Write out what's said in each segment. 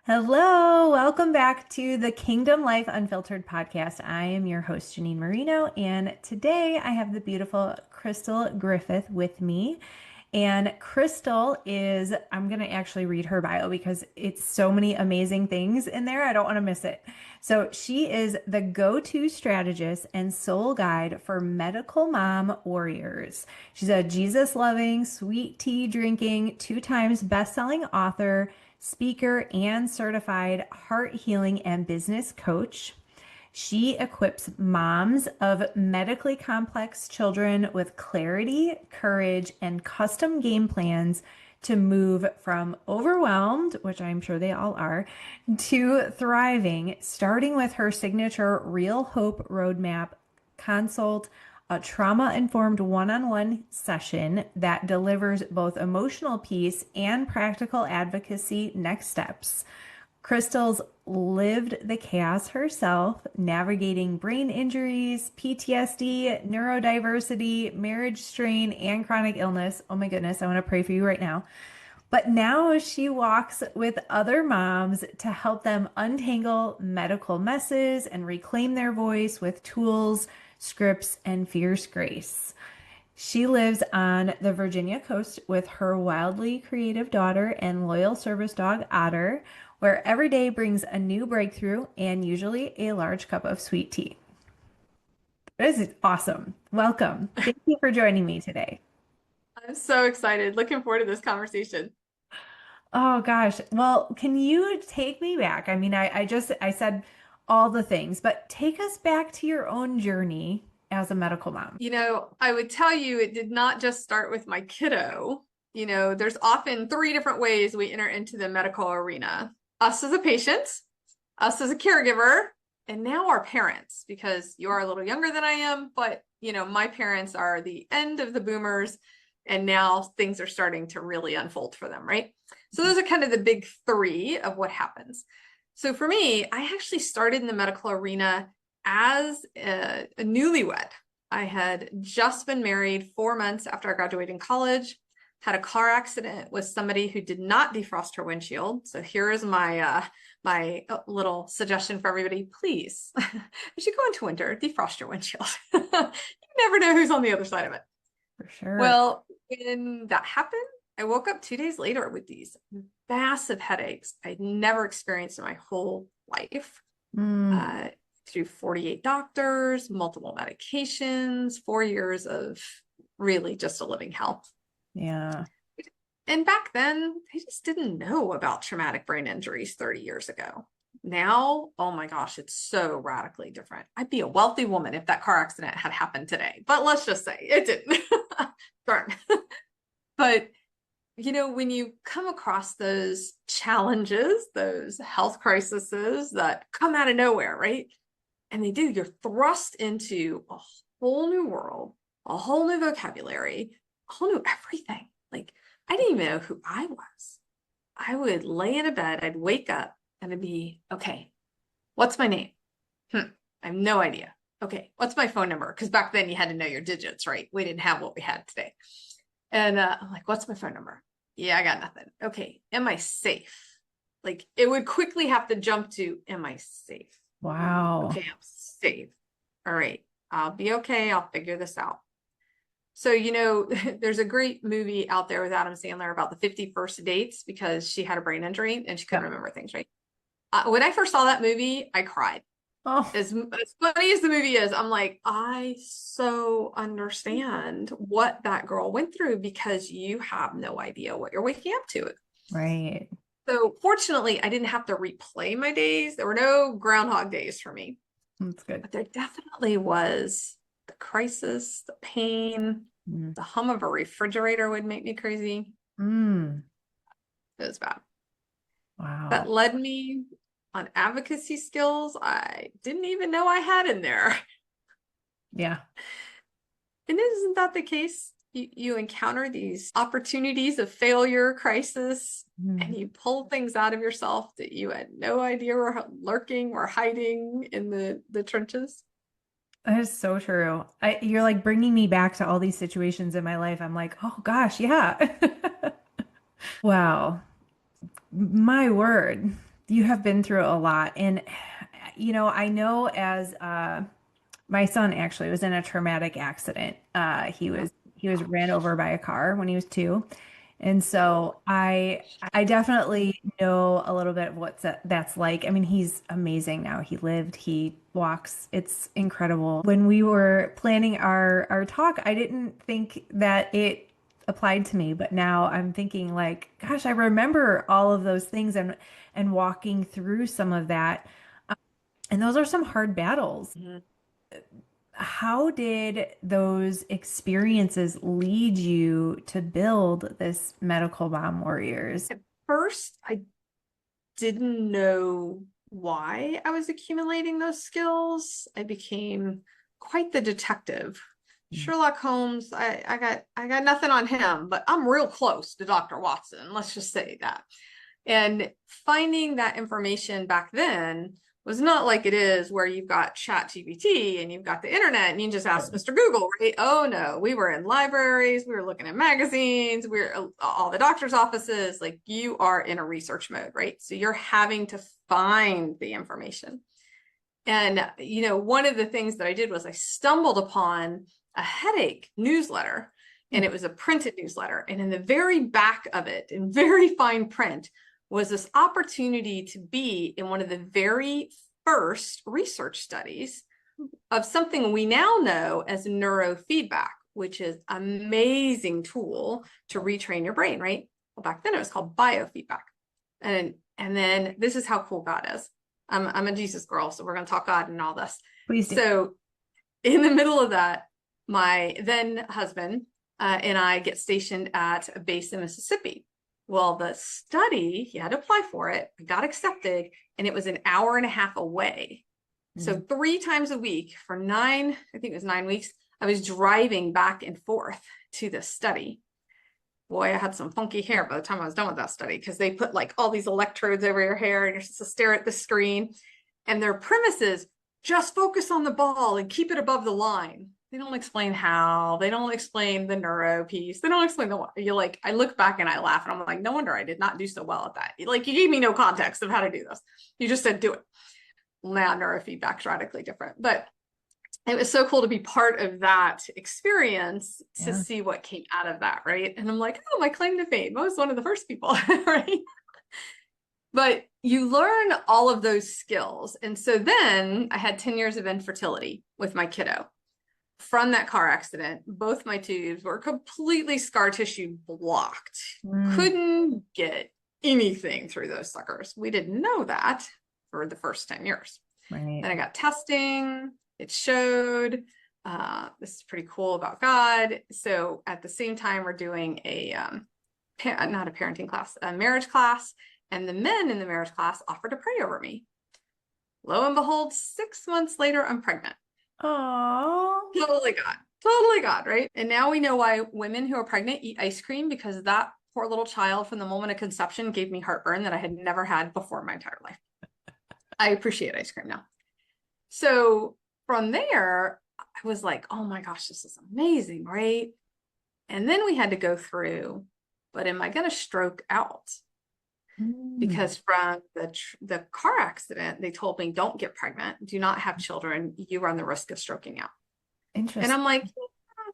Hello, welcome back to the Kingdom Life Unfiltered podcast. I am your host, Janine Marino, and today I have the beautiful Crystal Griffith with me. And Crystal is, I'm going to actually read her bio because it's so many amazing things in there. I don't want to miss it. So, she is the go-to strategist and soul guide for medical mom warriors. She's a Jesus-loving, sweet tea drinking, 2 times best-selling author, speaker, and certified heart healing and business coach. She equips moms of medically complex children with clarity, courage, and custom game plans to move from overwhelmed, which I'm sure they all are, to thriving, starting with her signature Real Hope Roadmap consult, a trauma-informed one-on-one session that delivers both emotional peace and practical advocacy next steps. Crystal's lived the chaos herself, navigating brain injuries, PTSD, neurodiversity, marriage strain, and chronic illness. Oh my goodness, I want to pray for you right now. But now she walks with other moms to help them untangle medical messes and reclaim their voice with tools, scripts, and fierce grace. She lives on the Virginia coast with her wildly creative daughter and loyal service dog, Otter, where every day brings a new breakthrough and usually a large cup of sweet tea. This is awesome. Welcome. Thank you for joining me today. I'm so excited. Looking forward to this conversation. Oh gosh. Well, can you take me back? I mean, I said all the things, but take us back to your own journey as a medical mom. I would tell you it did not just start with my kiddo. There's often three different ways we enter into the medical arena. Us as a patient, us as a caregiver, and now our parents, because you are a little younger than I am, but my parents are the end of the boomers, and now things are starting to really unfold for them, right? So those are kind of the big three of what happens. So for me, I actually started in the medical arena as a newlywed. I had just been married 4 months after I graduated college, had a car accident with somebody who did not defrost her windshield. So here is my little suggestion for everybody. Please, as you go into winter, defrost your windshield. You never know who's on the other side of it. For sure. Well, when that happened, I woke up 2 days later with these massive headaches I'd never experienced in my whole life. Mm, Through 48 doctors, multiple medications, 4 years of really just a living hell. yeah. And back then, they just didn't know about traumatic brain injuries 30 years ago. Now, oh my gosh, it's so radically different. I'd be a wealthy woman if that car accident had happened today, but let's just say it didn't. Darn. But when you come across those challenges, those health crises that come out of nowhere, right? And they do, you're thrust into a whole new world, a whole new vocabulary, a whole new everything. Like, I didn't even know who I was. I would lay in a bed, I'd wake up and it'd be, okay, what's my name? I have no idea. Okay, what's my phone number? Because back then you had to know your digits, right? We didn't have what we had today. And I'm like, what's my phone number? Yeah, I got nothing. Okay, am I safe? Like, it would quickly have to jump to, am I safe? Wow. Okay, I'm safe. All right, I'll be okay. I'll figure this out. So, there's a great movie out there with Adam Sandler about the 51st dates because she had a brain injury and she couldn't Yep. remember things, right? When I first saw that movie, I cried. Oh, As funny as the movie is, I'm like, I so understand what that girl went through because you have no idea what you're waking up to. right. So fortunately, I didn't have to replay my days. There were no Groundhog Days for me, That's good. but there definitely was the crisis, the pain, Mm. the hum of a refrigerator would make me crazy. Mm. It was bad. That Wow. led me on advocacy skills I didn't even know I had in there. Yeah. And isn't that the case? You encounter these opportunities of failure, crisis, Mm. and you pull things out of yourself that you had no idea were lurking or hiding in the trenches. That is so true. You're like bringing me back to all these situations in my life. I'm like, oh gosh, yeah. Wow. My word. you have been through a lot. And, I know as my son actually was in a traumatic accident. He was ran Gosh. over by a car when he was 2. And so I definitely know a little bit of that's like. I mean, he's amazing now. He lived, he walks. It's incredible. When we were planning our talk, I didn't think that it applied to me, but now I'm thinking like, gosh, I remember all of those things and walking through some of that. And those are some hard battles. Mhm. How did those experiences lead you to build this medical mom warriors? At first, I didn't know why I was accumulating those skills. I became quite the detective. Sherlock Holmes, I got nothing on him, but I'm real close to Dr. Watson. Let's just say that. And finding that information back then was not like it is where you've got Chat GPT and you've got the internet and you just ask Mr. Google, right? Oh no, we were in libraries, we were looking at magazines, we were all the doctor's offices, like you are in a research mode, right? So you're having to find the information. And, one of the things that I did was I stumbled upon a headache newsletter, and it was a printed newsletter. And in the very back of it, in very fine print, was this opportunity to be in one of the very first research studies of something we now know as neurofeedback, which is an amazing tool to retrain your brain, right? Well, back then it was called biofeedback. And then this is how cool God is. I'm a Jesus girl, so we're going to talk God and all this. Please do. So in the middle of that, my then husband and I get stationed at a base in Mississippi. Well, the study, he had to apply for it, I got accepted, and it was an hour and a half away. So 3 times a week for 9, I think it was 9 weeks, I was driving back and forth to this study. Boy, I had some funky hair by the time I was done with that study, because they put like all these electrodes over your hair and you're supposed to stare at the screen. And their premise is just focus on the ball and keep it above the line. They don't explain how, they don't explain the neuro piece. They don't explain I look back and I laugh and I'm like, no wonder I did not do so well at that. Like you gave me no context of how to do this. You just said, do it. Now neurofeedback is radically different, but it was so cool to be part of that experience to see what came out of that. Right. And I'm like, oh, my claim to fame. I was one of the first people. Right. But you learn all of those skills. And so then I had 10 years of infertility with my kiddo. From that car accident, both my tubes were completely scar tissue blocked. Couldn't get anything through those suckers. We didn't know that for the first 10 years. Right. Then I got testing. It showed. This is pretty cool about God. So at the same time, we're doing not a parenting class, a marriage class. And the men in the marriage class offered to pray over me. Lo and behold, 6 months later, I'm pregnant. Oh, Totally God, right? And now we know why women who are pregnant eat ice cream, because that poor little child from the moment of conception gave me heartburn that I had never had before in my entire life. I appreciate ice cream now. So from there, I was like, oh my gosh, this is amazing, right? And then we had to go through, but am I going to stroke out? Because from the car accident, they told me, don't get pregnant, do not have children, you run the risk of stroking out. interesting. And I'm like, yeah,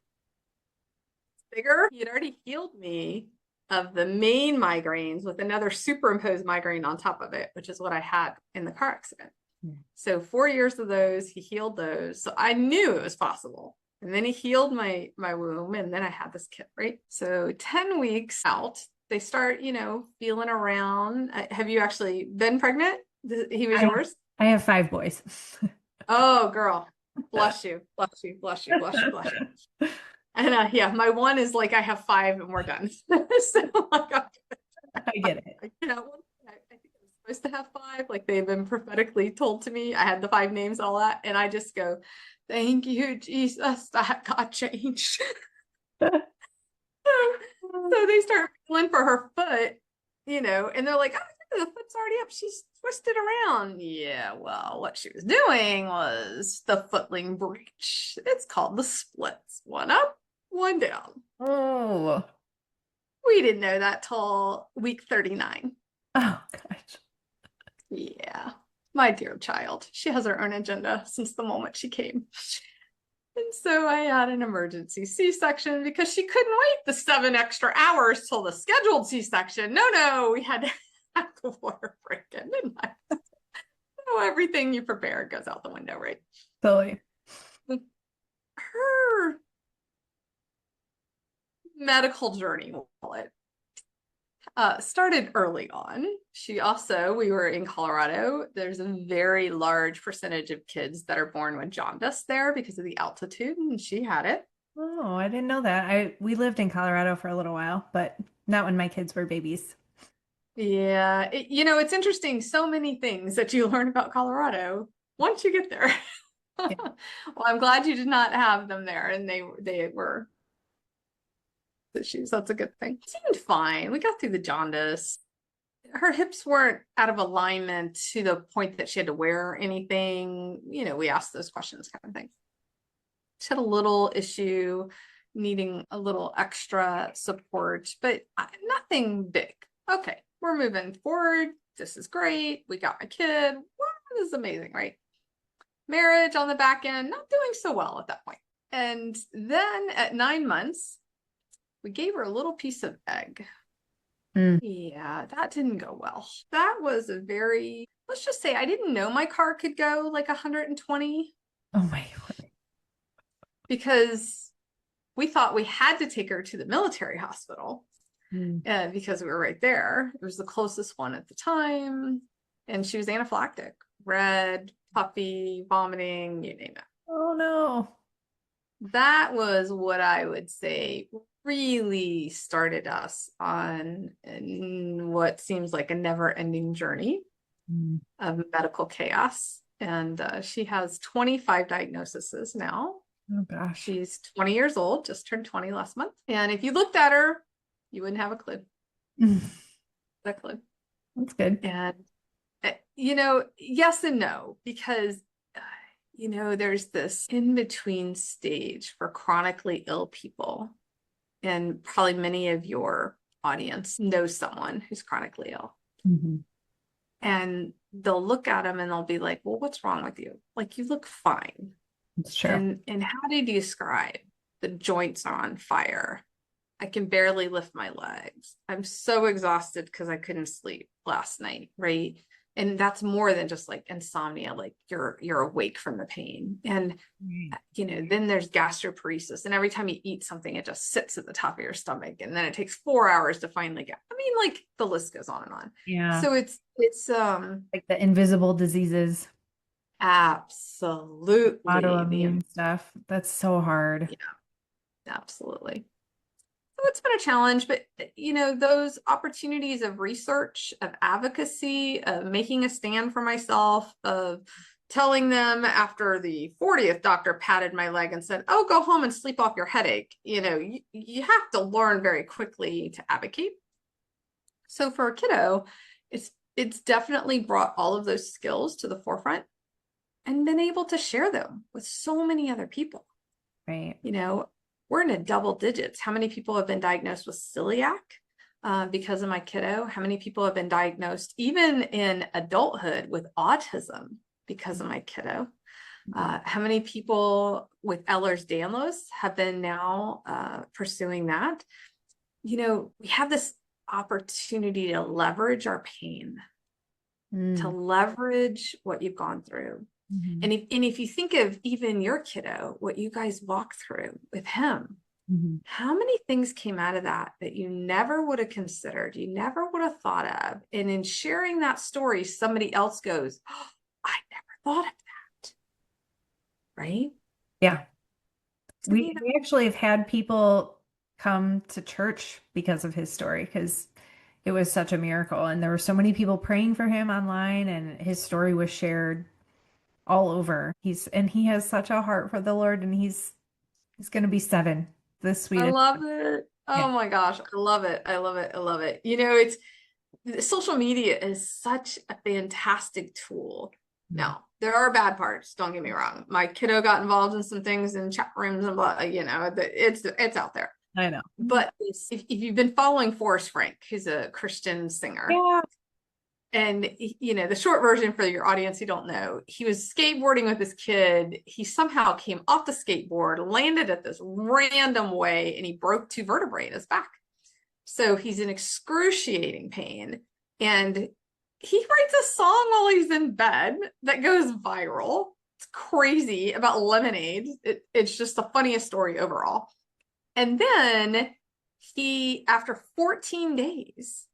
it's bigger. He had already healed me of the main migraines with another superimposed migraine on top of it, which is what I had in the car accident. So 4 years of those, he healed those. So I knew it was possible. And then he healed my womb, and then I had this kid, right? So 10 weeks out, they start, feeling around. Have you actually been pregnant? He was yours? I have 5 boys. Oh, girl. Bless you. Bless you. Bless you. Bless you. Bless you. And yeah, my one is like, I have 5 and we're done. So like, I get it. I think I was supposed to have 5. Like they've been prophetically told to me. I had the 5 names, all that. And I just go, thank you, Jesus, that got changed. So they start feeling for her foot, and they're like, oh, the foot's already up. She's twisted around. Yeah, well, what she was doing was the footling breech. It's called the splits. 1 up, 1 down. Oh. We didn't know that till week 39. Oh, gosh. Yeah, my dear child. She has her own agenda since the moment she came. And so I had an emergency C-section because she couldn't wait the 7 extra hours till the scheduled C-section. No, we had to have the water break in midnight. So everything you prepare goes out the window, right? Totally. Her medical journey, we'll call it, started early on. We were in Colorado. There's a very large percentage of kids that are born with jaundice there because of the altitude, and she had it. Oh, I didn't know that. We lived in Colorado for a little while, but not when my kids were babies. Yeah, it's interesting. So many things that you learn about Colorado once you get there. Yeah. Well, I'm glad you did not have them there, and they were issues. That's a good thing. It seemed fine. We got through the jaundice. Her hips weren't out of alignment to the point that she had to wear anything. We asked those questions kind of thing. She had a little issue needing a little extra support, but nothing big. Okay, we're moving forward. This is great. We got my kid. This is amazing, right? Marriage on the back end, not doing so well at that point. And then at 9 months, we gave her a little piece of egg. Yeah, that didn't go well. That was let's just say I didn't know my car could go like 120 Oh my God. because we thought we had to take her to the military hospital because we were right there. It was the closest one at the time. And she was anaphylactic, red, puffy, vomiting, you name it. Oh no. That was what I would say really started us on what seems like a never-ending journey of medical chaos. And she has 25 diagnoses now. Oh gosh. She's 20 years old, just turned 20 last month. And if you looked at her, you wouldn't have a clue. A clue. That's good. And, yes and no, because there's this in-between stage for chronically ill people. And probably many of your audience knows someone who's chronically ill. And they'll look at them and they'll be like, well, what's wrong with you? Like, you look fine. It's true. And how did you describe? The joints are on fire. I can barely lift my legs. I'm so exhausted because I couldn't sleep last night, right? And that's more than just like insomnia, like you're awake from the pain. And then there's gastroparesis, and every time you eat something, it just sits at the top of your stomach, and then it takes 4 hours to finally get. I mean, like, the list goes on and on. Yeah. So it's like the invisible diseases, absolutely autoimmune stuff. That's so hard. Yeah, absolutely. So it's been a challenge, but those opportunities of research, of advocacy, of making a stand for myself, of telling them after the 40th doctor patted my leg and said, oh, go home and sleep off your headache. You have to learn very quickly to advocate. So for a kiddo, it's definitely brought all of those skills to the forefront and been able to share them with so many other people. Right. We're in a double digits. How many people have been diagnosed with celiac because of my kiddo? How many people have been diagnosed even in adulthood with autism because of my kiddo? How many people with Ehlers-Danlos have been now pursuing that? We have this opportunity to leverage our pain, to leverage what you've gone through. And if you think of even your kiddo, what you guys walked through with him, how many things came out of that you never would have considered, you never would have thought of? And in sharing that story, somebody else goes, oh, I never thought of that. Right? Yeah. We actually have had people come to church because of his story, because it was such a miracle. And there were so many people praying for him online, and his story was shared all over. He has such a heart for the Lord, and he's going to be 7. The sweetest. I love it. Oh my gosh. I love it. I love it. I love it. It's social media is such a fantastic tool. Now, there are bad parts. Don't get me wrong. My kiddo got involved in some things in chat rooms and blah, it's out there. I know. But if you've been following Forrest Frank, who's a Christian singer, Yeah. And, the short version for your audience who don't know, he was skateboarding with this kid. He somehow came off the skateboard, landed at this random way, and he broke two vertebrae in his back. So he's in excruciating pain. And he writes a song while he's in bed that goes viral. It's crazy, about lemonade. It's just the funniest story overall. And then after 14 days,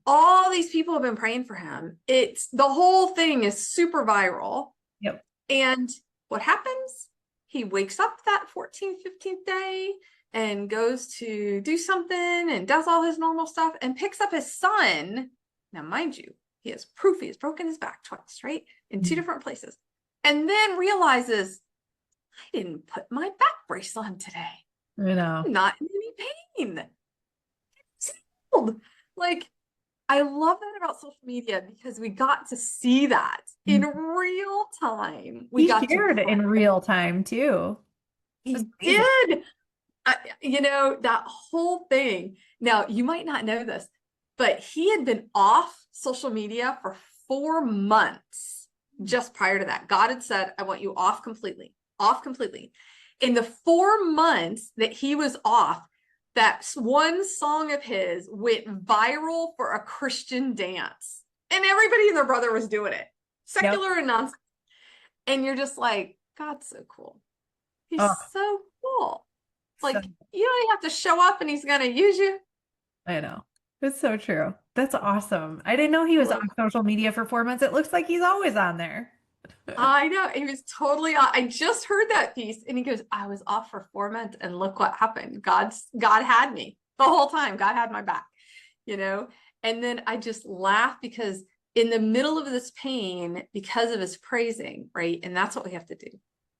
all these people have been praying for him. The whole thing is super viral. Yep. And what happens? He wakes up that 14th, 15th day and goes to do something and does all his normal stuff and picks up his son. Now, mind you, he has proof he has broken his back twice, right? In two different places. And then realizes, I didn't put my back brace on today. I know. I'm not in any pain. It's healed. Like, I love that about social media because we got to see that in real time. He shared in real time too. He did. That whole thing. Now, you might not know this, but he had been off social media for 4 months just prior to that. God had said, I want you off completely. In the 4 months that he was off, that one song of his went viral for a Christian dance. And everybody and their brother was doing it. Secular and nonsecular. And you're just like, God's so cool. He's so cool. Like, you don't have to show up and he's going to use you. I know. It's so true. That's awesome. I didn't know he was on social media for 4 months. It looks like he's always on there. I know. He was totally on. I just heard that piece and he goes, I was off for 4 months and look what happened. God had me the whole time. God had my back, And then I just laugh because in the middle of this pain, because of his praising, right? And that's what we have to do.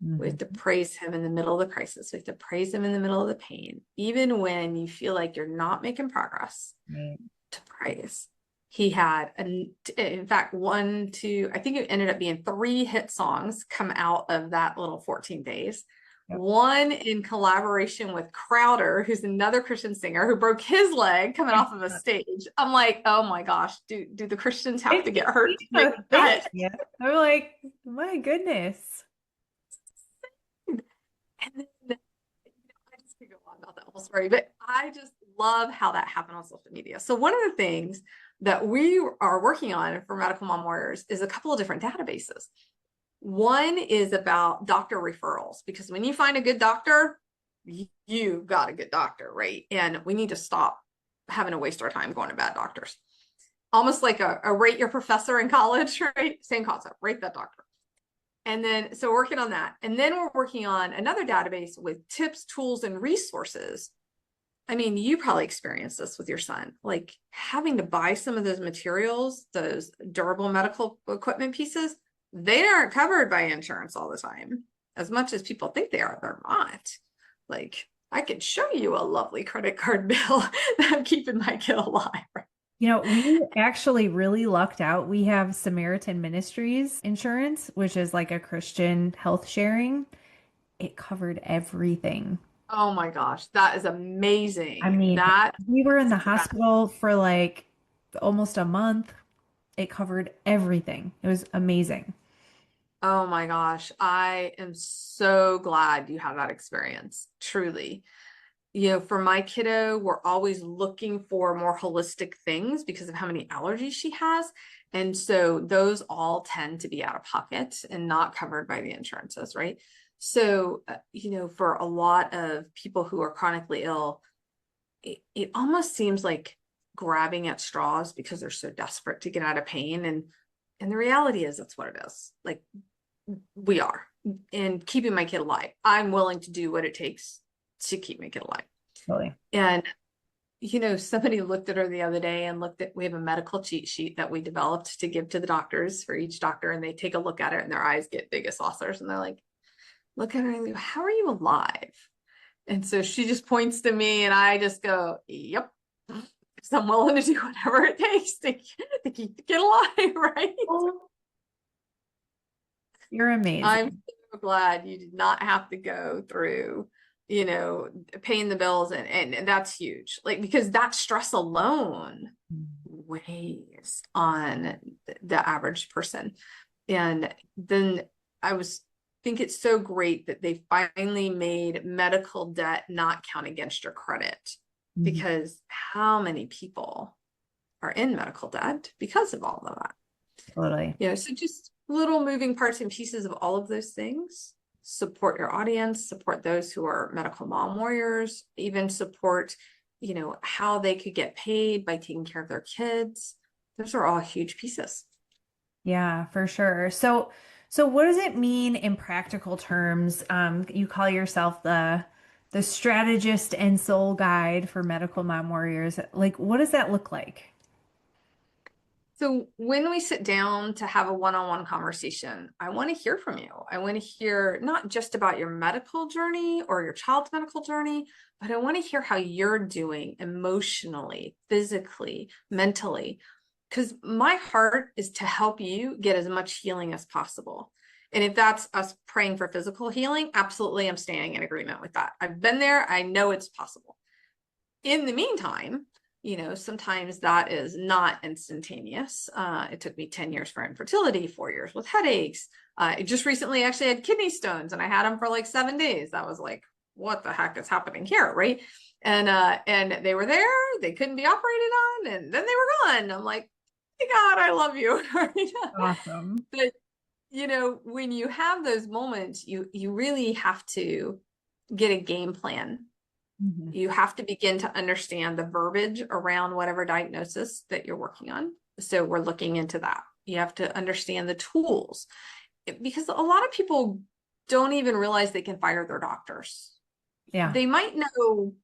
We have to praise him in the middle of the crisis. We have to praise him in the middle of the pain, even when you feel like you're not making progress. To praise. He had, in fact, I think it ended up being 3 hit songs come out of that little 14 days. Yep. One in collaboration with Crowder, who's another Christian singer who broke his leg coming off of a stage. I'm like, oh my gosh, do the Christians have to get hurt? Yeah. I'm like, my goodness. And then I just could go on about that whole story, but I just love how that happened on social media. So one of the things that we are working on for Medical Mom Warriors is a couple of different databases. One is about doctor referrals, because when you find a good doctor, you got a good doctor, right? And we need to stop having to waste our time going to bad doctors. Almost like a rate your professor in college, right? Same concept, rate that doctor. And then, so working on that. And then we're working on another database with tips, tools, and resources. I mean, you probably experienced this with your son, like having to buy some of those materials, those durable medical equipment pieces. They aren't covered by insurance all the time. As much as people think they are, they're not. Like, I could show you a lovely credit card bill that I'm keeping my kid alive. We actually really lucked out. We have Samaritan Ministries insurance, which is like a Christian health sharing. It covered everything. Oh my gosh, that is amazing. I mean, we were in the hospital for like almost a month. It covered everything. It was amazing. Oh my gosh, I am so glad you have that experience, truly. For my kiddo, we're always looking for more holistic things because of how many allergies she has. And so those all tend to be out of pocket and not covered by the insurances, right? So, for a lot of people who are chronically ill, it almost seems like grabbing at straws because they're so desperate to get out of pain. And the reality is that's what it is. Like, we are. And keeping my kid alive, I'm willing to do what it takes to keep my kid alive. Really? And, somebody looked at her the other day and we have a medical cheat sheet that we developed to give to the doctors for each doctor. And they take a look at it and their eyes get big as saucers. And they're like, look at her and go, how are you alive? And so she just points to me and I just go, yep. Because I'm willing to do whatever it takes to keep the kid alive, right? You're amazing. I'm so glad you did not have to go through, paying the bills and that's huge. Like, because that stress alone weighs on the average person. And then think it's so great that they finally made medical debt not count against your credit, Mhm. because how many people are in medical debt because of all of that? Totally. So just little moving parts and pieces of all of those things. Support your audience, support those who are medical mom warriors, even support, how they could get paid by taking care of their kids. Those are all huge pieces. Yeah, for sure. So what does it mean in practical terms? You call yourself the strategist and soul guide for medical mom warriors. Like, what does that look like? So when we sit down to have a one-on-one conversation, I want to hear from you. I want to hear not just about your medical journey or your child's medical journey, but I want to hear how you're doing emotionally, physically, mentally, because my heart is to help you get as much healing as possible. And if that's us praying for physical healing, absolutely, I'm standing in agreement with that. I've been there. I know it's possible. In the meantime, sometimes that is not instantaneous. It took me 10 years for infertility, 4 years with headaches. I just recently actually had kidney stones and I had them for like 7 days. That was like, what the heck is happening here, right? And they were there, they couldn't be operated on, and then they were gone. I'm like, hey God, I love you. Awesome. But when you have those moments, you really have to get a game plan. Mhm. You have to begin to understand the verbiage around whatever diagnosis that you're working on. So we're looking into that. You have to understand the tools, because a lot of people don't even realize they can fire their doctors. Yeah, They might know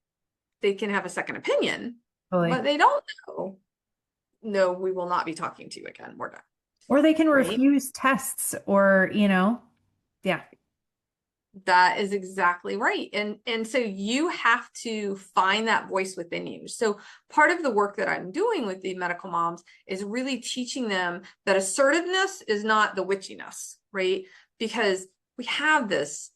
they can have a second opinion, totally. but they don't know, no, we will not be talking to you again. We're done, Or they can right? refuse tests or, yeah. That is exactly right. And so you have to find that voice within you. So part of the work that I'm doing with the medical moms is really teaching them that assertiveness is not the witchiness, right? Because we have this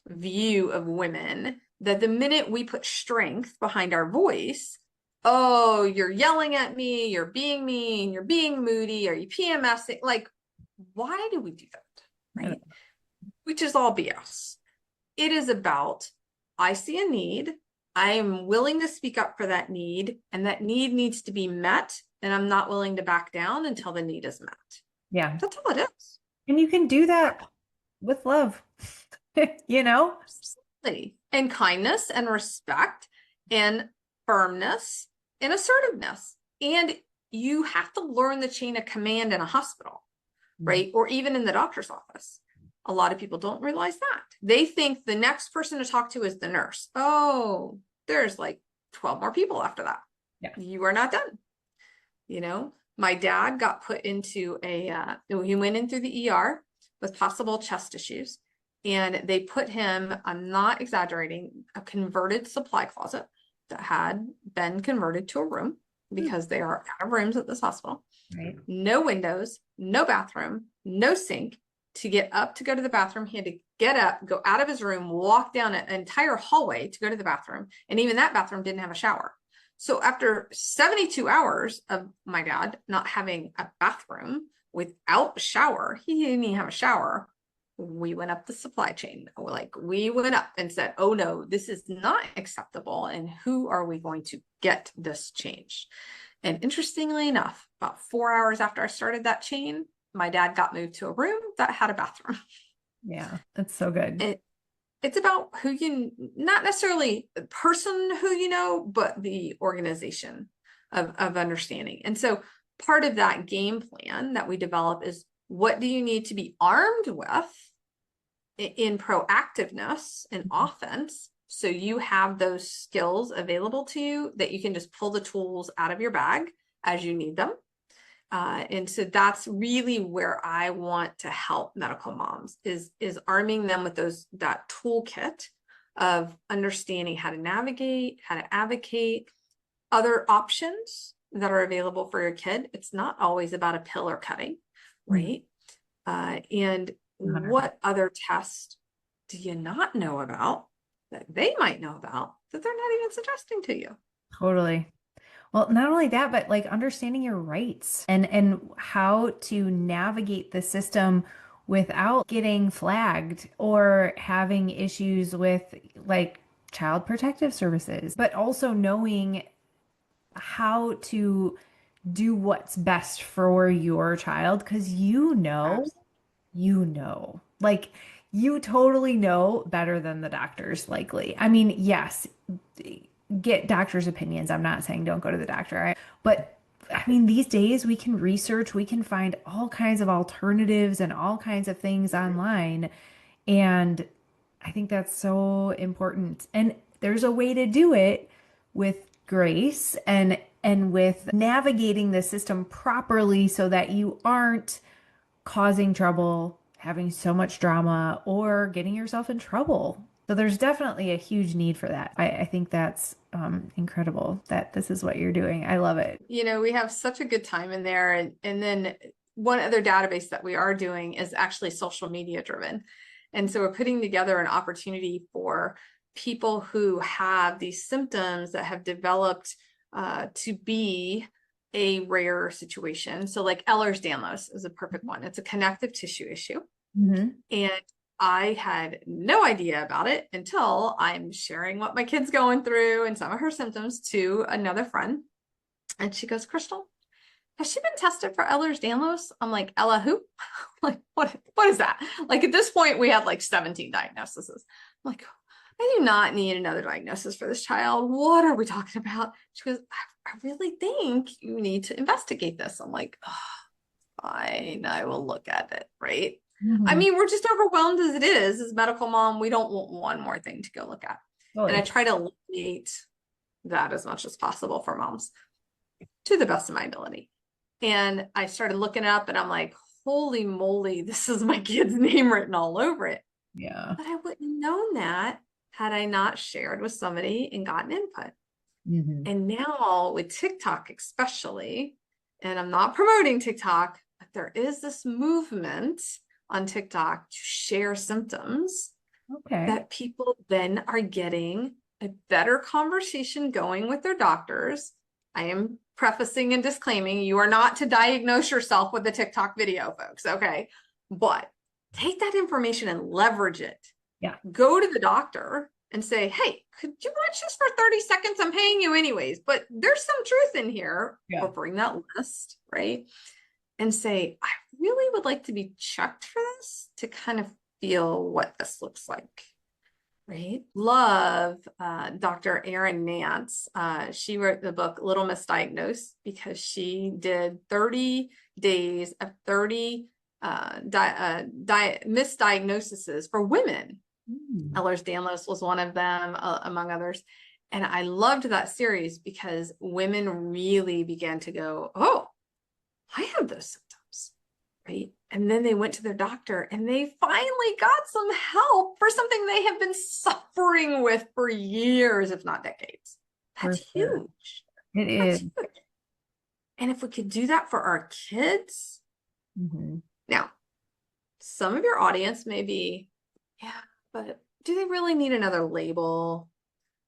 view of women that the minute we put strength behind our voice, oh, you're yelling at me, you're being mean, you're being moody, are you PMSing? Like, why do we do that, right? Which is all BS. It is about, I see a need, I am willing to speak up for that need, and that need needs to be met, and I'm not willing to back down until the need is met. Yeah. That's all it is. And you can do that with love, you know? Absolutely. And kindness and respect and firmness and assertiveness. And you have to learn the chain of command in a hospital, right? Or even in the doctor's office. A lot of people don't realize that. They think the next person to talk to is the nurse. Oh, there's like 12 more people after that. Yeah. You are not done. My dad got put into he went in through the ER with possible chest issues. And they put him, I'm not exaggerating, a converted supply closet that had been converted to a room, because they are out of rooms at this hospital. Right. No windows, no bathroom, no sink. To get up to go to the bathroom, he had to get up, go out of his room, walk down an entire hallway to go to the bathroom. And even that bathroom didn't have a shower. So after 72 hours of my dad not having a bathroom without a shower, he didn't even have a shower. We went up the supply chain. We went up and said, oh no, this is not acceptable. And who are we going to get this changed? And interestingly enough, about 4 hours after I started that chain, my dad got moved to a room that had a bathroom. Yeah, that's so good. It's about not necessarily the person who you know, but the organization of understanding. And so part of that game plan that we develop is, what do you need to be armed with in proactiveness and offense, so you have those skills available to you that you can just pull the tools out of your bag as you need them. And so that's really where I want to help medical moms, is arming them with that toolkit of understanding how to navigate, how to advocate, other options that are available for your kid. It's not always about a pill or cutting, right? And 100%. what other tests do you not know about that they might know about that they're not even suggesting to you? Totally. Well, not only that, but like understanding your rights and how to navigate the system without getting flagged or having issues with like child protective services, but also knowing how to do what's best for your child because like you totally know better than the doctors likely. I mean, yes, get doctors' opinions. I'm not saying don't go to the doctor, but I mean, these days we can research, we can find all kinds of alternatives and all kinds of things online. And I think that's so important. And there's a way to do it with grace and with navigating the system properly so that you aren't causing trouble, having so much drama, or getting yourself in trouble. So there's definitely a huge need for that. I think that's incredible that this is what you're doing. I love it. You know, we have such a good time in there. And then one other database that we are doing is actually social media driven. And so we're putting together an opportunity for people who have these symptoms that have developed to be a rare situation. So like Ehlers-Danlos is a perfect one. It's a connective tissue issue. Hmm. And I had no idea about it until I'm sharing what my kid's going through and some of her symptoms to another friend. And she goes, Crystal, has she been tested for Ehlers-Danlos? I'm like, Ella who? Like, what is that? Like at this point, we had like 17 diagnoses. I'm like, I do not need another diagnosis for this child. What are we talking about? She goes, I really think you need to investigate this. I'm like, oh, fine, I will look at it, right? I Hmm. mean, we're just overwhelmed as it is. As a medical mom, we don't want one more thing to go look at. And I Totally. try to eliminate that as much as possible for moms to the best of my ability. And I started looking it up and I'm like, holy moly, this is my kid's name written all over it. Yeah. But I wouldn't have known that had I not shared with somebody and gotten input. Hmm. And now with TikTok, especially, and I'm not promoting TikTok, but there is this movement on TikTok to share symptoms Okay. that people then are getting a better conversation going with their doctors. I am prefacing and disclaiming you are not to diagnose yourself with a TikTok video, folks. Okay. But take that information and leverage it. Yeah. Go to the doctor and say, hey, could you watch this for 30 seconds? I'm paying you anyways, but there's some truth in here. Yeah. Or bring that list, right? And say, I really would like to be checked for this to kind of feel what this looks like. Right. Love Dr. Erin Nance. She wrote the book Little Misdiagnosed because she did 30 days of 30 misdiagnoses for women. Mm. Ehlers-Danlos was one of them, among others. And I loved that series because women really began to go, oh, I have those symptoms, right? And then they went to their doctor and they finally got some help for something they have been suffering with for years, if not decades. For That's sure. huge. It That's is. huge. And if we could do that for our kids, Hmm. now, some of your audience may be, yeah, but do they really need another label?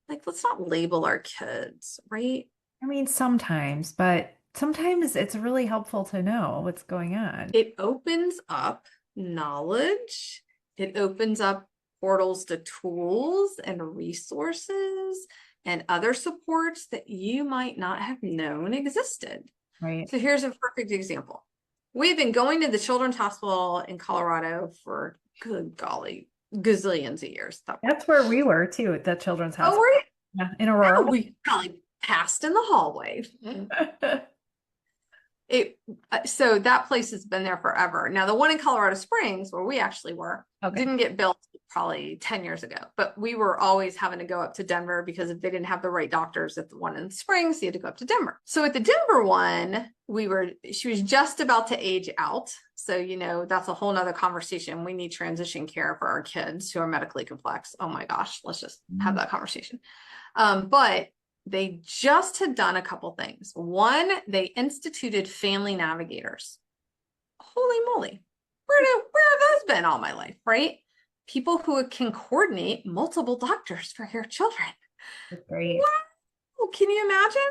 Like, let's not label our kids, right? I mean, sometimes, but sometimes it's really helpful to know what's going on. It opens up knowledge. It opens up portals to tools and resources and other supports that you might not have known existed. Right. So here's a perfect example. We've been going to the Children's Hospital in Colorado for, good golly, gazillions of years at that point. That's where we were too, at the Children's Oh, Hospital. Yeah, in Aurora. we probably passed in the hallway. It so that place has been there forever. Now the one in Colorado Springs where we actually were Okay. didn't get built probably 10 years ago, but we were always having to go up to Denver because if they didn't have the right doctors at the one in the Springs, you had to go up to Denver. So at the Denver one, she was just about to age out. So, you know, that's a whole nother conversation. We need transition care for our kids who are medically complex. Oh my gosh, let's just have that conversation. But they just had done a couple things. One, they instituted family navigators. Holy moly. Where have those been all my life, right? People who can coordinate multiple doctors for your children. That's great. Wow. Can you imagine?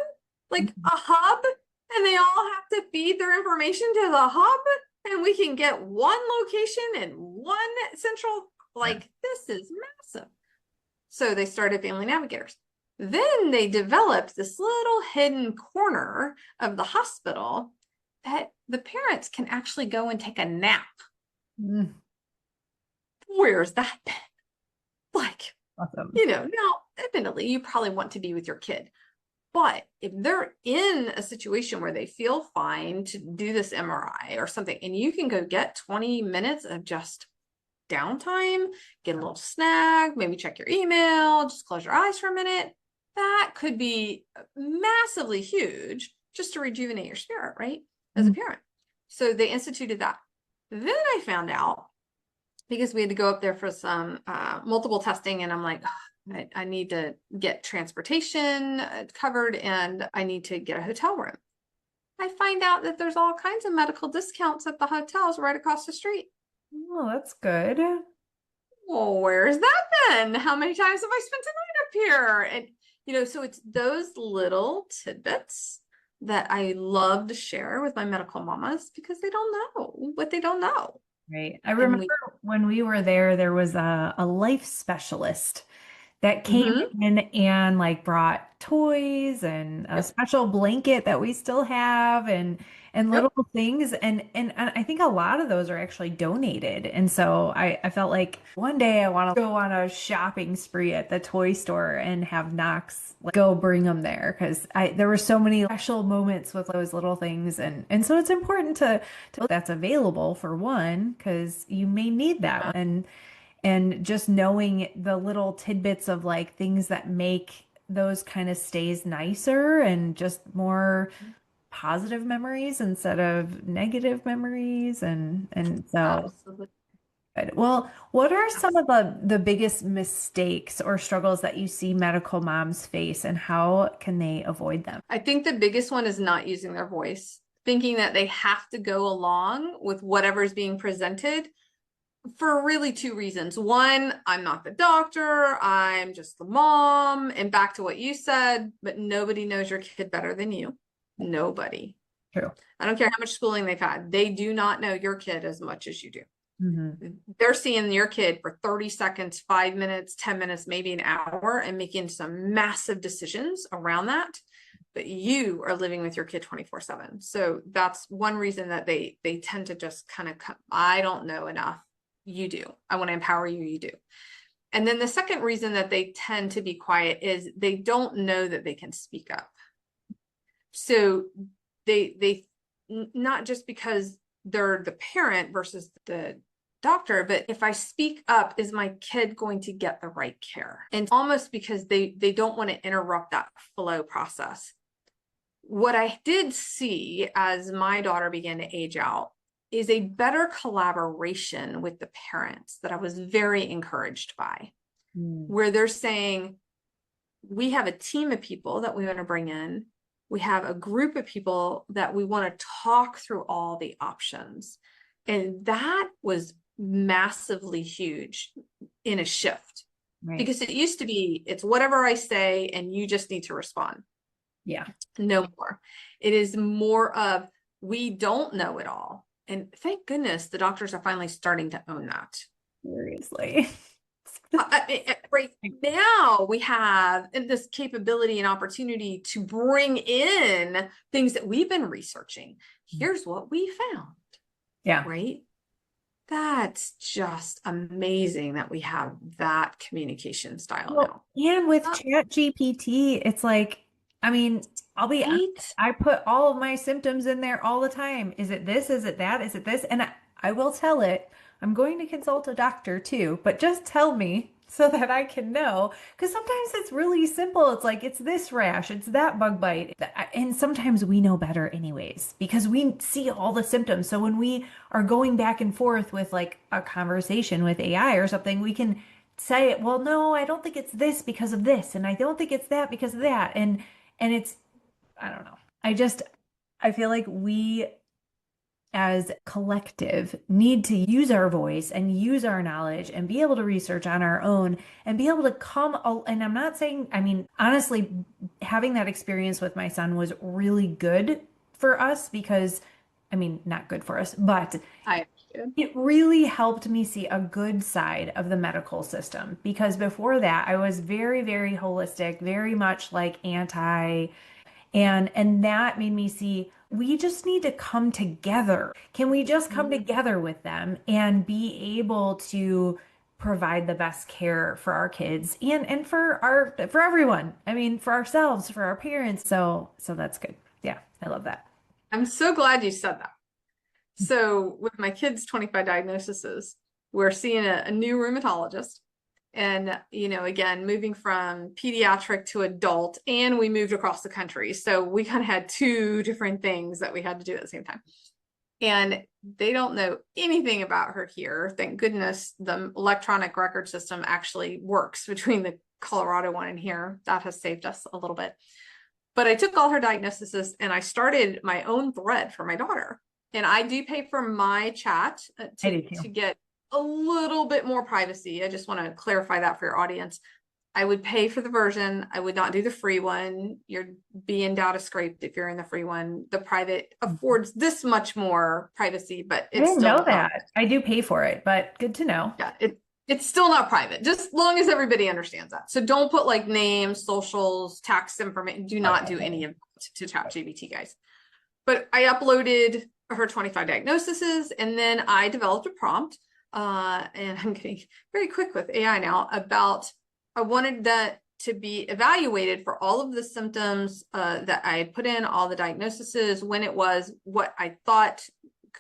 like a hub, and they all have to feed their information to the hub, and we can get one location and one central, Yeah. like this is massive. So they started Family Navigators. Then they developed this little hidden corner of the hospital that the parents can actually go and take a nap. Mm, Where's that been? Like, awesome. now, admittedly, you probably want to be with your kid. But if they're in a situation where they feel fine to do this MRI or something, and you can go get 20 minutes of just downtime, get a little snack, maybe check your email, just close your eyes for a minute, that could be massively huge just to rejuvenate your spirit, right? As a Mm. parent. So they instituted that. Then I found out, because we had to go up there for some multiple testing, and I'm like, oh, I need to get transportation covered, and I need to get a hotel room. I find out that there's all kinds of medical discounts at the hotels right across the street. Oh, that's good. Well, where's that then? How many times have I spent a night up here? And, so it's those little tidbits that I love to share with my medical mamas, because they don't know what they don't know. Right. I And remember when we were there, there was a life specialist that came mhm, in and like brought toys and a yep, special blanket that we still have and yep, little things and I think a lot of those are actually donated. And so I felt like one day I want to go on a shopping spree at the toy store and have Knox like, go bring them there because I there were so many special moments with those little things and so it's important to that's available for one because you may need that yeah, and just knowing the little tidbits of like things that make those kind of stays nicer and just more positive memories instead of negative memories and so absolutely. good. Well, what are some of Absolutely. the biggest mistakes or struggles that you see medical moms face and how can they avoid them? I think the biggest one is not using their voice, thinking that they have to go along with whatever's being presented for really two reasons. One, I'm not the doctor, I'm just the mom. And back to what you said, but nobody knows your kid better than you. Nobody. True. I don't care how much schooling they've had. They do not know your kid as much as you do. Hmm. They're seeing your kid for 30 seconds, 5 minutes, 10 minutes, maybe an hour, and making some massive decisions around that. But you are living with your kid 24/7. So that's one reason that they tend to just kind of come, I don't know enough. You do. I want to empower you. You do. And then the second reason that they tend to be quiet is they don't know that they can speak up. So they not just because they're the parent versus the doctor, but if I speak up, is my kid going to get the right care? And almost because they don't want to interrupt that flow process. What I did see as my daughter began to age out is a better collaboration with the parents that I was very encouraged by, Mm. where they're saying, we have a team of people that we want to bring in. We have a group of people that we want to talk through all the options. And that was massively huge in a shift, Right. because it used to be, it's whatever I say and you just need to respond. Yeah. No more. It is more of, we don't know it all. And thank goodness the doctors are finally starting to own that. Seriously. Right now we have this capability and opportunity to bring in things that we've been researching. Here's what we found, Yeah. right? That's just amazing that we have that communication style Well, now. and with Chat GPT, it's like, I mean, I'll be honest, Right? I put all of my symptoms in there all the time. Is it this? Is it that? Is it this? And I will tell it, I'm going to consult a doctor too, but just tell me so that I can know. Because sometimes it's really simple. It's like, it's this rash, it's that bug bite. And sometimes we know better anyways, because we see all the symptoms. So when we are going back and forth with like a conversation with AI or something, we can say, well, no, I don't think it's this because of this, and I don't think it's that because of that. And it's, I don't know. I feel like we as collective need to use our voice and use our knowledge and be able to research on our own and be able to and I'm not saying, I mean, honestly, having that experience with my son was really good for us because, I mean, not good for us, but I understood. it really helped me see a good side of the medical system because before that I was very, very holistic, very much like anti, and that made me see we just need to come together. Can we just come Mhm. together with them and be able to provide the best care for our kids and for everyone. I mean, for ourselves, for our parents. So that's good. Yeah, I love that. I'm so glad you said that. So with my kids' 25 diagnoses, we're seeing a new rheumatologist. And, again, moving from pediatric to adult, and we moved across the country. So we kind of had two different things that we had to do at the same time. And they don't know anything about her here. Thank goodness the electronic record system actually works between the Colorado one and here. That has saved us a little bit. But I took all her diagnoses and I started my own thread for my daughter. And I do pay for my chat I do to too. get a little bit more privacy. I just want to clarify that for your audience. I would pay for the version. I would not do the free one. You're being data scraped if you're in the free one. The private affords this much more privacy, but I it's didn't know still not. that. I do pay for it, but good to know. Yeah, it's still not private, just as long as everybody understands that. So don't put like names, socials, tax information. Do not do any of that to ChatGPT, guys. But I uploaded her 25 diagnoses, and then I developed a prompt. And I'm getting very quick with AI now about I wanted that to be evaluated for all of the symptoms that I put in, all the diagnoses, when it was, what I thought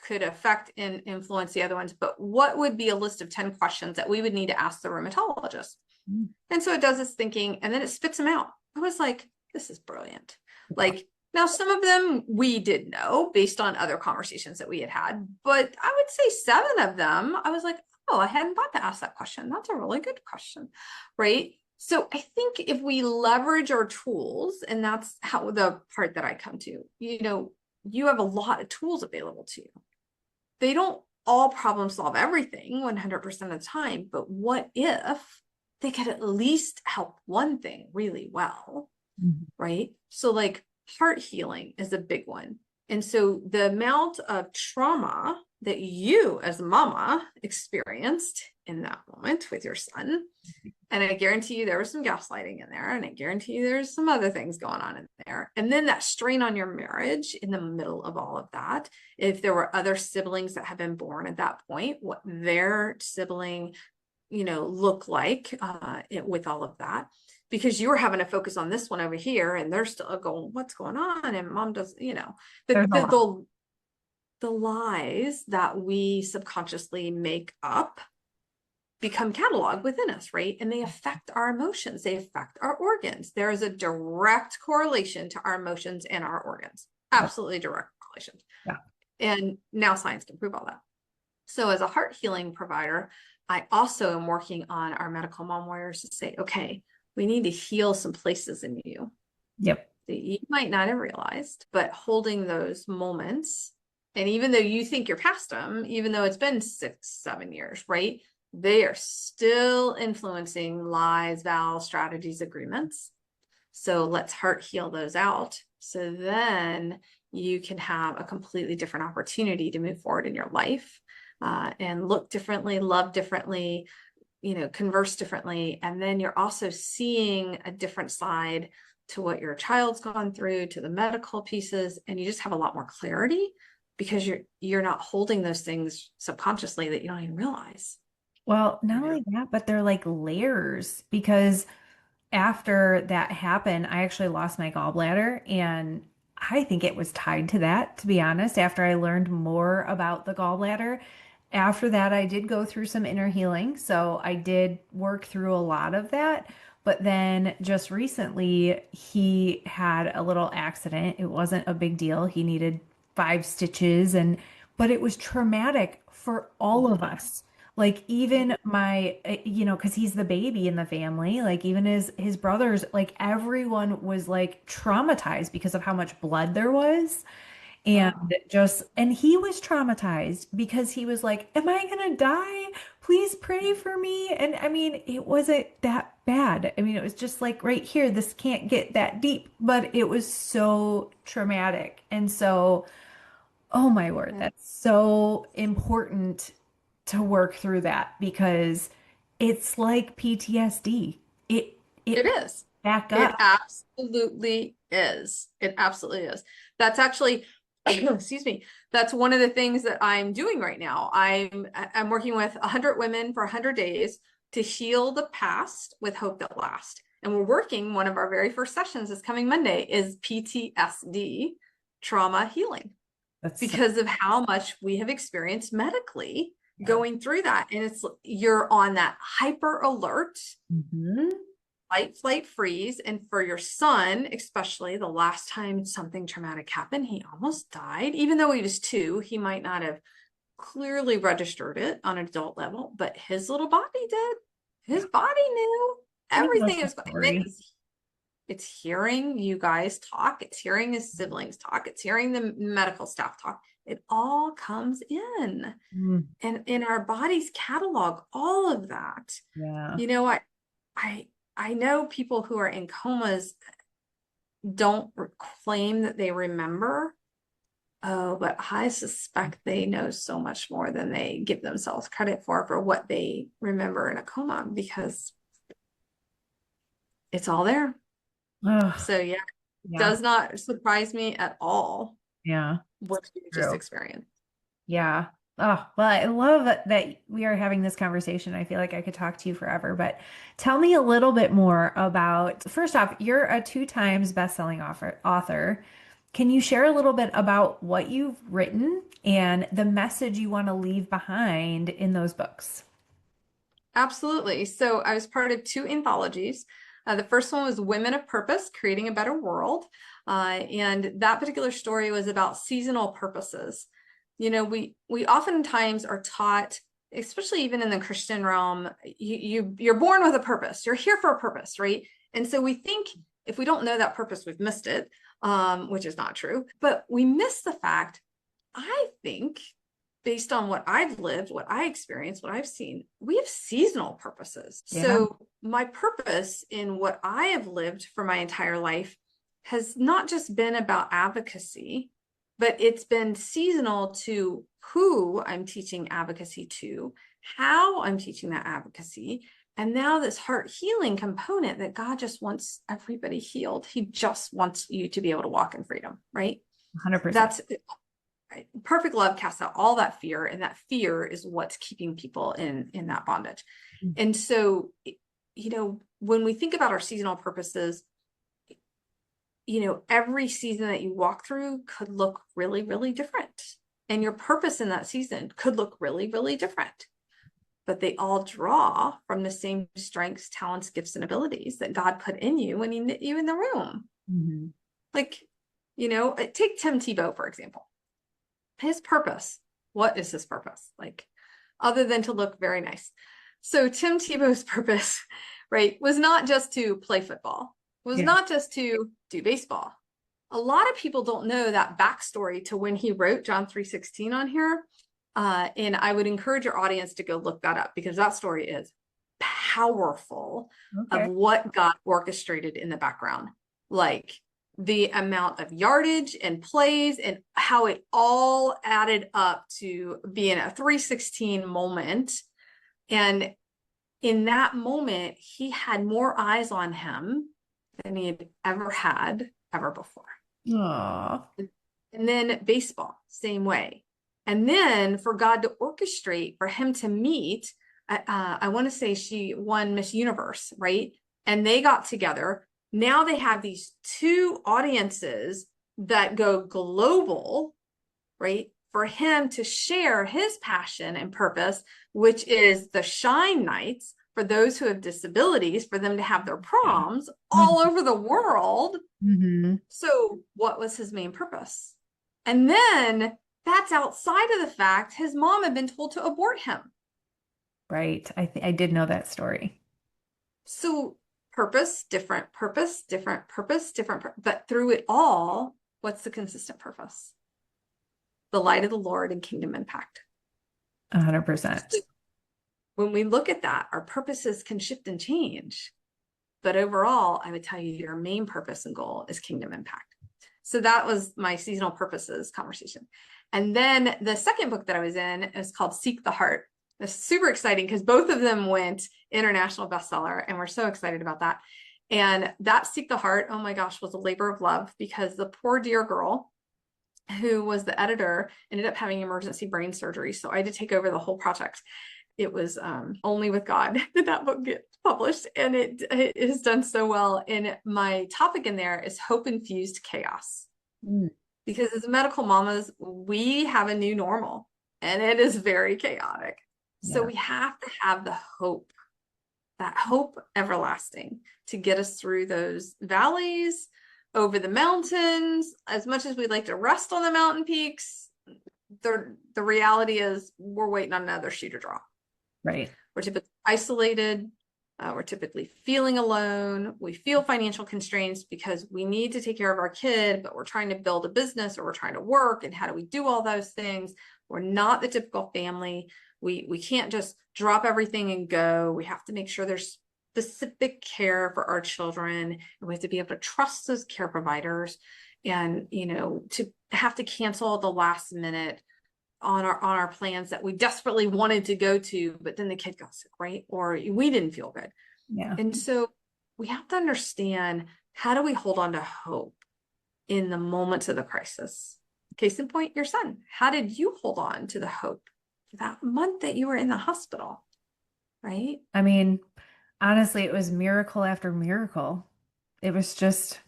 could affect and influence the other ones, but what would be a list of 10 questions that we would need to ask the rheumatologist? Mm. And so it does this thinking, and then it spits them out. I was like, this is brilliant. Like, now, some of them we did know based on other conversations that we had had, but I would say 7 of them, I was like, oh, I hadn't thought to ask that question. That's a really good question, right? So I think if we leverage our tools, and that's how the part that I come to, you have a lot of tools available to you. They don't all problem solve everything 100% of the time, but what if they could at least help one thing really well, Mhm. right? So like heart healing is a big one. And so the amount of trauma that you as a mama experienced in that moment with your son, and I guarantee you there was some gaslighting in there, and I guarantee you there's some other things going on in there. And then that strain on your marriage in the middle of all of that, if there were other siblings that have been born at that point, what their sibling, look like with all of that, because you were having to focus on this one over here, and they're still going, what's going on? And mom does, There's a lot. the lies that we subconsciously make up become cataloged within us, right? And they affect our emotions, they affect our organs. There is a direct correlation to our emotions and our organs. Yep. Absolutely direct correlation. Yeah. And now science can prove all that. So as a heart healing provider, I also am working on our medical mom warriors to say, okay, we need to heal some places in you Yep. that you might not have realized, but holding those moments. And even though you think you're past them, even though it's been 6-7 years, right? They are still influencing lies, vows, strategies, agreements. So let's heart heal those out. So then you can have a completely different opportunity to move forward in your life and look differently, love differently, converse differently. And then you're also seeing a different side to what your child's gone through, to the medical pieces, and you just have a lot more clarity because you're not holding those things subconsciously that you don't even realize. Well, not only that, but they're like layers because after that happened, I actually lost my gallbladder, and I think it was tied to that, to be honest, after I learned more about the gallbladder. After that, I did go through some inner healing, so I did work through a lot of that. But then just recently, he had a little accident. It wasn't a big deal. He needed 5 stitches, but it was traumatic for all of us. Like even my, because he's the baby in the family, like even his brothers, like everyone was like traumatized because of how much blood there was. And he was traumatized because he was like, am I gonna die? Please pray for me. And I mean, it wasn't that bad. I mean, it was just like right here, this can't get that deep, but it was so traumatic. And so, oh my word, Yeah. that's so important to work through that because it's like PTSD. It It is. back It up. absolutely is. It absolutely is. That's actually, excuse me, that's one of the things that I'm doing right now. I'm working with 100 women for 100 days to heal the past with hope that lasts. And we're working, one of our very first sessions this coming Monday is PTSD trauma healing That's so, because of how much we have experienced medically yeah. going through that. And you're on that hyper alert Hmm. fight, flight, freeze. And for your son, especially the last time something traumatic happened, he almost died. Even though he was 2, he might not have clearly registered it on an adult level, but his little body did. Yeah. His body knew And he knows everything the was going. And then story. it's hearing you guys talk, it's hearing his siblings talk, it's hearing the medical staff talk. It all comes in. Mm, And in our bodies catalog all of that. yeah. You know, I I know people who are in comas don't claim that they remember. Oh, but I suspect they know so much more than they give themselves credit for what they remember in a coma because it's all there. Ugh, So yeah, it yeah. does not surprise me at all Yeah. what you just True. experienced. Yeah. Oh, well, I love that we are having this conversation. I feel like I could talk to you forever, but tell me a little bit more about, first off, you're a 2 times best-selling author. Can you share a little bit about what you've written and the message you want to leave behind in those books? Absolutely. So I was part of 2 anthologies. The first one was Women of Purpose, Creating a Better World. And that particular story was about seasonal purposes. You know, we oftentimes are taught, especially even in the Christian realm, you're born with a purpose. You're here for a purpose, right? And so we think if we don't know that purpose, we've missed it, which is not true. But we miss the fact, I think, based on what I've lived, what I experienced, what I've seen, we have seasonal purposes. Yeah. So my purpose in what I have lived for my entire life has not just been about advocacy, but it's been seasonal to who I'm teaching advocacy to, how I'm teaching that advocacy, and now this heart healing component that God just wants everybody healed. He just wants you to be able to walk in freedom, right? 100%. That's perfect love casts out all that fear, and that fear is what's keeping people in that bondage. And so, you know, when we think about our seasonal purposes, you know, every season that you walk through could look really, really different, and your purpose in that season could look really, really different, but they all draw from the same strengths, talents, gifts, and abilities that God put in you when he knit you in the room. Mm-hmm. Like, you know, take Tim Tebow, for example. His purpose. What is his purpose? Like, other than to look very nice. So Tim Tebow's purpose, right, was not just to play football, was Yeah. not just to do baseball. A lot of people don't know that backstory to when he wrote John 3:16 on here. And I would encourage your audience to go look that up because that story is powerful of Okay. what God orchestrated in the background. Like the amount of yardage and plays and how it all added up to being a 3:16 moment. And in that moment, he had more eyes on him than he had ever had ever before. Aw. And then baseball, same way. And then for God to orchestrate for him to meet, I want to say she won Miss Universe, right? And they got together. Now they have these 2 audiences that go global, right? For him to share his passion and purpose, which is the Shine Nights for those who have disabilities, for them to have their Yeah. proms all over the world. Mm-hmm. So, what was his main purpose? And then that's outside of the fact his mom had been told to abort him. Right. I did know that story. So, purpose, different purpose, different purpose, different. But through it all, what's the consistent purpose? the light of the Lord and kingdom impact. 100%. So when we look at that, our purposes can shift and change. But overall, I would tell you your main purpose and goal is kingdom impact. So that was my seasonal purposes conversation. And then the second book that I was in is called Seek the Heart. It's super exciting because both of them went international bestseller, and we're so excited about that. And that Seek the Heart, oh my gosh, was a labor of love, because the poor dear girl who was the editor ended up having emergency brain surgery. So I had to take over the whole project. It was only with God did that book get published, and it has done so well. And my topic in there is hope infused chaos. Because as medical mamas, we have a new normal, and it is very chaotic. So we have to have the hope, that hope everlasting, to get us through those valleys, over the mountains. As much as we'd like to rest on the mountain peaks, the reality is we're waiting on another shoe to drop. Right. We're typically isolated. We're typically feeling alone. We feel financial constraints because we need to take care of our kid, but we're trying to build a business, or we're trying to work. And how do we do all those things? We're not the typical family. We can't just drop everything and go. We have to make sure there's specific care for our children. And we have to be able to trust those care providers, and, to have to cancel at the last minute on our plans that we desperately wanted to go to, but then the kid got sick, right? Or we didn't feel good. Yeah. And so we have to understand, how do we hold on to hope in the moments of the crisis? Case in point, your son. How did you hold on to the hope for that month that you were in the hospital, right? I mean, honestly, it was miracle after miracle. It was just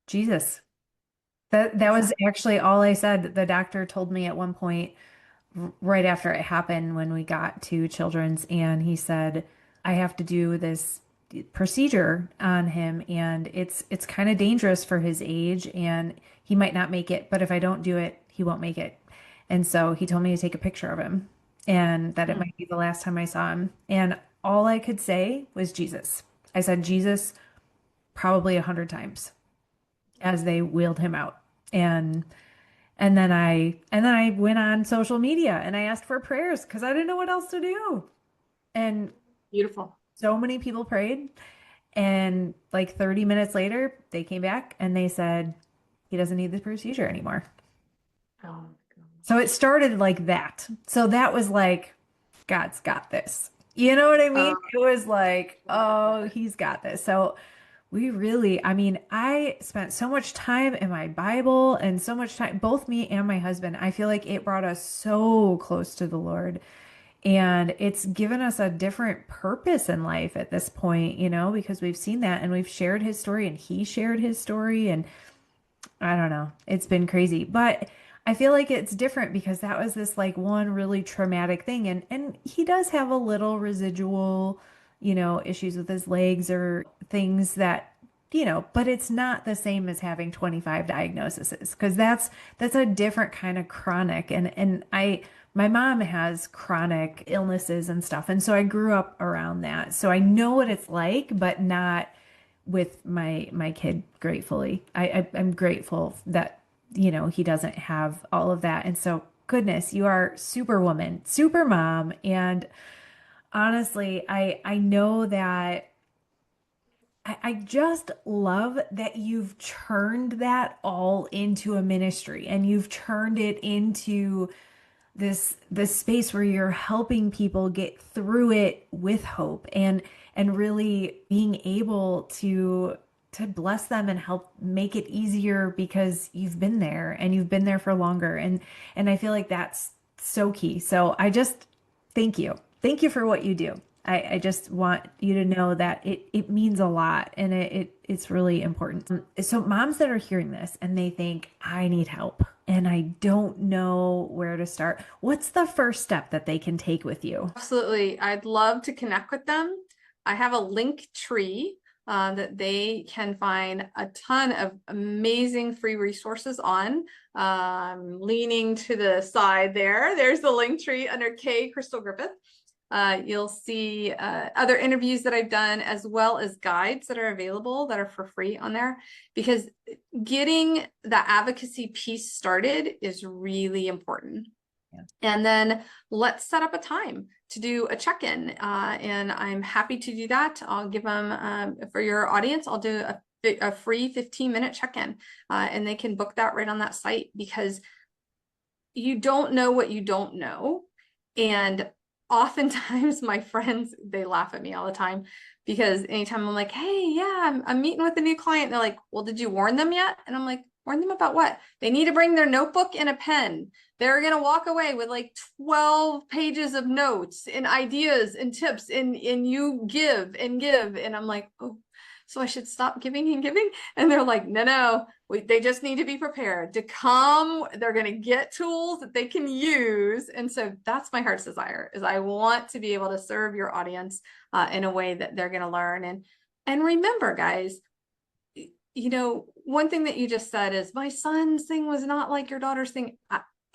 Jesus. That was actually all I said. The doctor told me at one point, right after it happened, when we got to Children's, and he said, I have to do this procedure on him, and it's kind of dangerous for his age, and he might not make it, but if I don't do it, he won't make it. And so he told me to take a picture of him, and that it might be the last time I saw him. And all I could say was Jesus. I said Jesus probably 100 times as they wheeled him out. And and then I went on social media and I asked for prayers because I didn't know what else to do. And Beautiful. so many people prayed. And like 30 minutes later, they came back and they said, he doesn't need the procedure anymore. Oh my God. So it started like that. So that was like, God's got this. You know what I mean? It was like, oh, he's got this. So we really, I mean, I spent so much time in my Bible and so much time, both me and my husband. I feel like it brought us so close to the Lord. And it's given us a different purpose in life at this point, because we've seen that and we've shared his story and he shared his story. And I don't know, it's been crazy. But I feel like it's different because that was this like one really traumatic thing. And he does have a little residual, issues with his legs or things that, but it's not the same as having 25 diagnoses because that's a different kind of chronic. And my mom has chronic illnesses and stuff. And so I grew up around that. So I know what it's like, but not with my kid, gratefully. I'm grateful that, he doesn't have all of that. And so, goodness, you are superwoman, super mom. And honestly, I know that I just love that you've turned that all into a ministry and you've turned it into this space where you're helping people get through it with hope and really being able to bless them and help make it easier because you've been there and you've been there for longer and I feel like that's so key. So I just thank you. Thank you for what you do. I just want you to know that it means a lot and it's really important. So moms that are hearing this and they think, I need help and I don't know where to start, what's the first step that they can take with you? Absolutely. I'd love to connect with them. I have a link tree that they can find a ton of amazing free resources on. Leaning to the side there. There's the link tree under K Crystal Griffith. You'll see other interviews that I've done, as well as guides that are available that are for free on there, because getting the advocacy piece started is really important. Yeah. And then let's set up a time to do a check-in. And I'm happy to do that. I'll give them, for your audience, I'll do a free 15-minute check-in, and they can book that right on that site, because you don't know what you don't know. And oftentimes my friends, they laugh at me all the time, because anytime I'm like, hey, yeah, I'm meeting with a new client, they're like, well, did you warn them yet? And I'm like, warn them about what? They need to bring their notebook and a pen. They're going to walk away with like 12 pages of notes and ideas and tips, and you give and give. And I'm like, oh, so I should stop giving and giving? And they're like, no, they just need to be prepared to come. They're going to get tools that they can use. And so that's my heart's desire, is I want to be able to serve your audience in a way that they're going to learn. And remember, guys, you know, one thing that you just said is, my son's thing was not like your daughter's thing.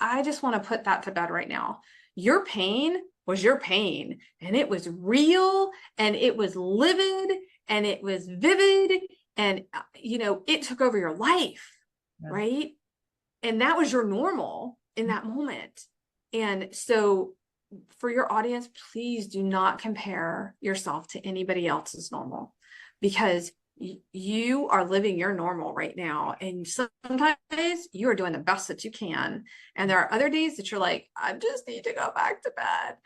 I just want to put that to bed right now. Your pain was your pain, and it was real, and it was livid, and it was vivid, and you know, it took over your life, Yeah. right? And that was your normal in that moment. And so for your audience, please do not compare yourself to anybody else's normal, because you are living your normal right now. And sometimes you are doing the best that you can. And there are other days that you're like, I just need to go back to bed.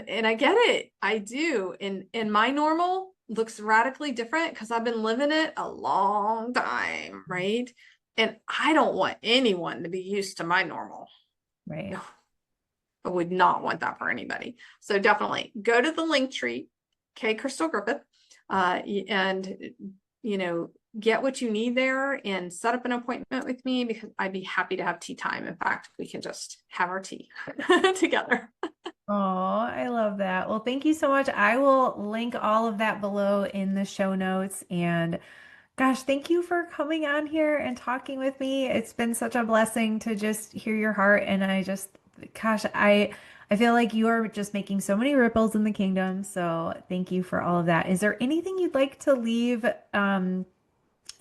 And I get it. I do. And my normal looks radically different, because I've been living it a long time, right? And I don't want anyone to be used to my normal. Right. No, I would not want that for anybody. So definitely go to the link tree, K Crystal Griffith, and you know, get what you need there and set up an appointment with me, because I'd be happy to have tea time. In fact, we can just have our tea together. Oh, I love that. Well, thank you so much. I will link all of that below in the show notes. And gosh, thank you for coming on here and talking with me. It's been such a blessing to just hear your heart. And gosh, I feel like you are just making so many ripples in the kingdom. So thank you for all of that. Is there anything you'd like to leave the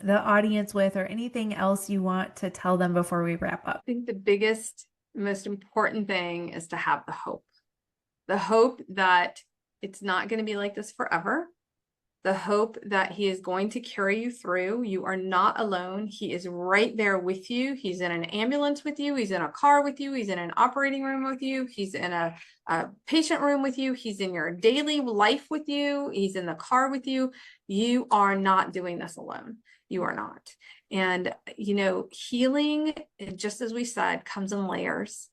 audience with, or anything else you want to tell them before we wrap up? I think the biggest, most important thing is to have the hope that it's not going to be like this forever. The hope that he is going to carry you through. You are not alone. He is right there with you. He's in an ambulance with you. He's in a car with you. He's in an operating room with you. He's in a patient room with you. He's in your daily life with you. He's in the car with you. You are not doing this alone. You are not. And, you know, healing, just as we said, comes in layers.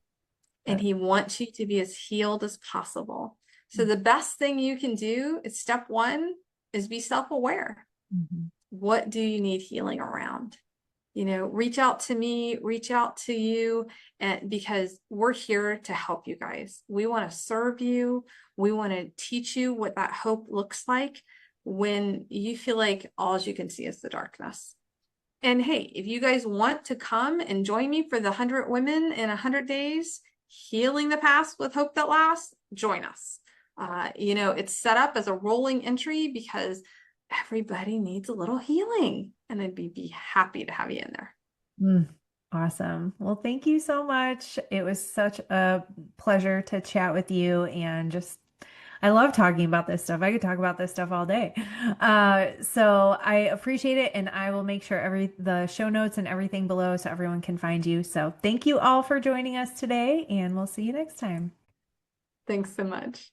And he wants you to be as healed as possible. So the best thing you can do is, step one, is be self-aware. Mhm. What do you need healing around? You know, reach out to me, reach out to you, and because we're here to help you guys. We want to serve you. We want to teach you what that hope looks like when you feel like all you can see is the darkness. And hey, if you guys want to come and join me for the 100 Women in 100 Days, Healing the Past with Hope That Lasts, join us. You know, it's set up as a rolling entry because everybody needs a little healing, and I'd be happy to have you in there. Awesome. Well, thank you so much. It was such a pleasure to chat with you, and just, I love talking about this stuff. I could talk about this stuff all day. So I appreciate it, and I will make sure the show notes and everything below so everyone can find you. So thank you all for joining us today, and we'll see you next time. Thanks so much.